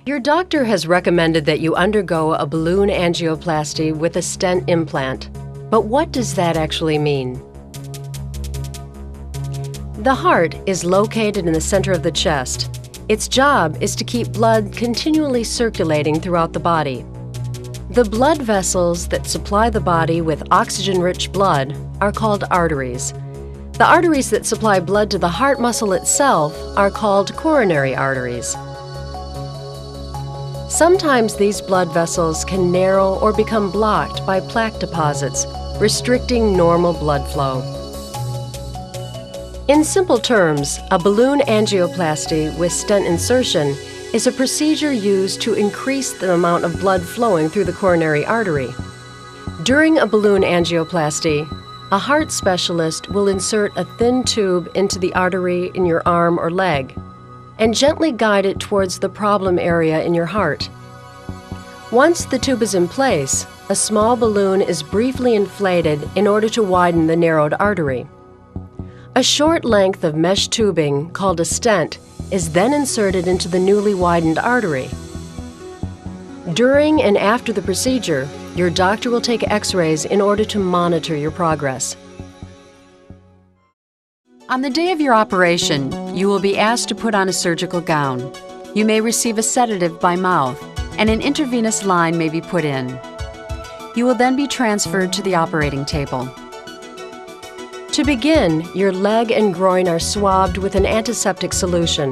Your doctor has recommended that you undergo a balloon angioplasty with a stent implant. But what does that actually mean? The heart is located in the center of the chest. Its job is to keep blood continually circulating throughout the body. The blood vessels that supply the body with oxygen-rich blood are called arteries. The arteries that supply blood to the heart muscle itself are called coronary arteries. Sometimes these blood vessels can narrow or become blocked by plaque deposits, restricting normal blood flow. In simple terms, a balloon angioplasty with stent insertion is a procedure used to increase the amount of blood flowing through the coronary artery. During a balloon angioplasty, a heart specialist will insert a thin tube into the artery in your arm or leg and gently guide it towards the problem area in your heart. Once the tube is in place, a small balloon is briefly inflated in order to widen the narrowed artery. A short length of mesh tubing, called a stent, is then inserted into the newly widened artery. During and after the procedure, your doctor will take X-rays in order to monitor your progress. On the day of your operation, you will be asked to put on a surgical gown. You may receive a sedative by mouth, and an intravenous line may be put in. You will then be transferred to the operating table. To begin, your leg and groin are swabbed with an antiseptic solution.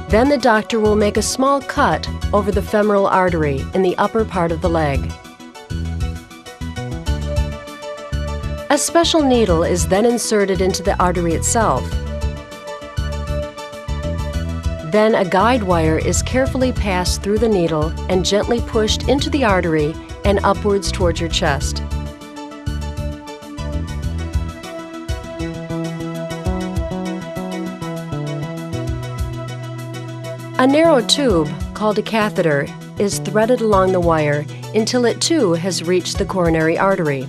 Then the doctor will make a small cut over the femoral artery in the upper part of the leg. A special needle is then inserted into the artery itself. Then a guide wire is carefully passed through the needle and gently pushed into the artery and upwards towards your chest. A narrow tube, called a catheter, is threaded along the wire until it too has reached the coronary artery.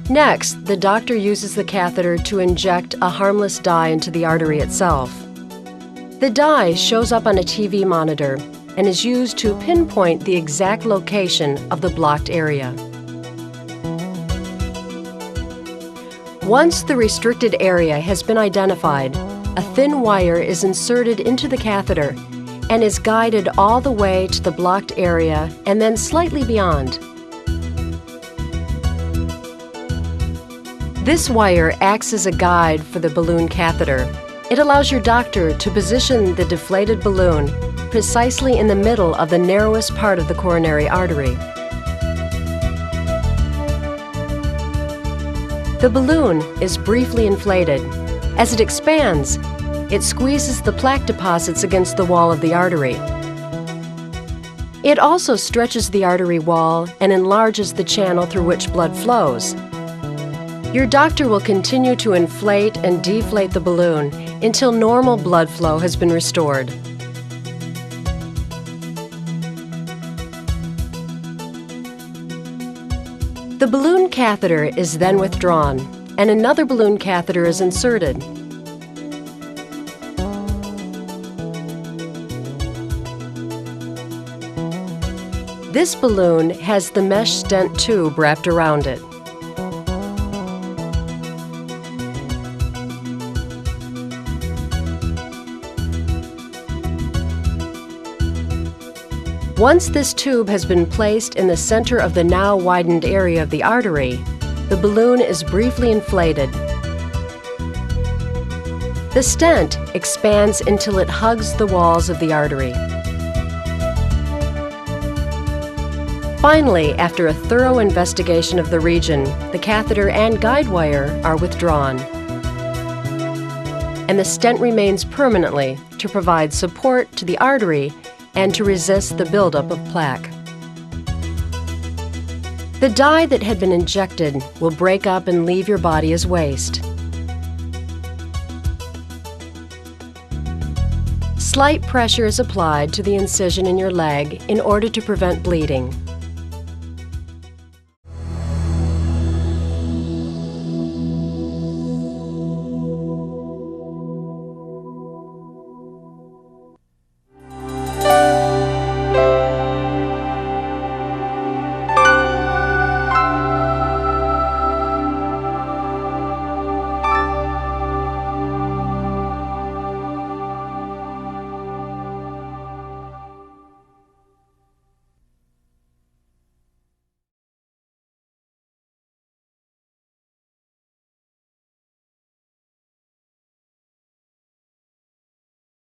Next, the doctor uses the catheter to inject a harmless dye into the artery itself. The dye shows up on a TV monitor and is used to pinpoint the exact location of the blocked area. Once the restricted area has been identified, a thin wire is inserted into the catheter and is guided all the way to the blocked area and then slightly beyond. This wire acts as a guide for the balloon catheter. It allows your doctor to position the deflated balloon precisely in the middle of the narrowest part of the coronary artery. The balloon is briefly inflated. As it expands, it squeezes the plaque deposits against the wall of the artery. It also stretches the artery wall and enlarges the channel through which blood flows. Your doctor will continue to inflate and deflate the balloon until normal blood flow has been restored. The balloon catheter is then withdrawn, and another balloon catheter is inserted. This balloon has the mesh stent tube wrapped around it. Once this tube has been placed in the center of the now widened area of the artery, the balloon is briefly inflated. The stent expands until it hugs the walls of the artery. Finally, after a thorough investigation of the region, the catheter and guide wire are withdrawn, and the stent remains permanently to provide support to the artery and to resist the buildup of plaque. The dye that had been injected will break up and leave your body as waste. Slight pressure is applied to the incision in your leg in order to prevent bleeding.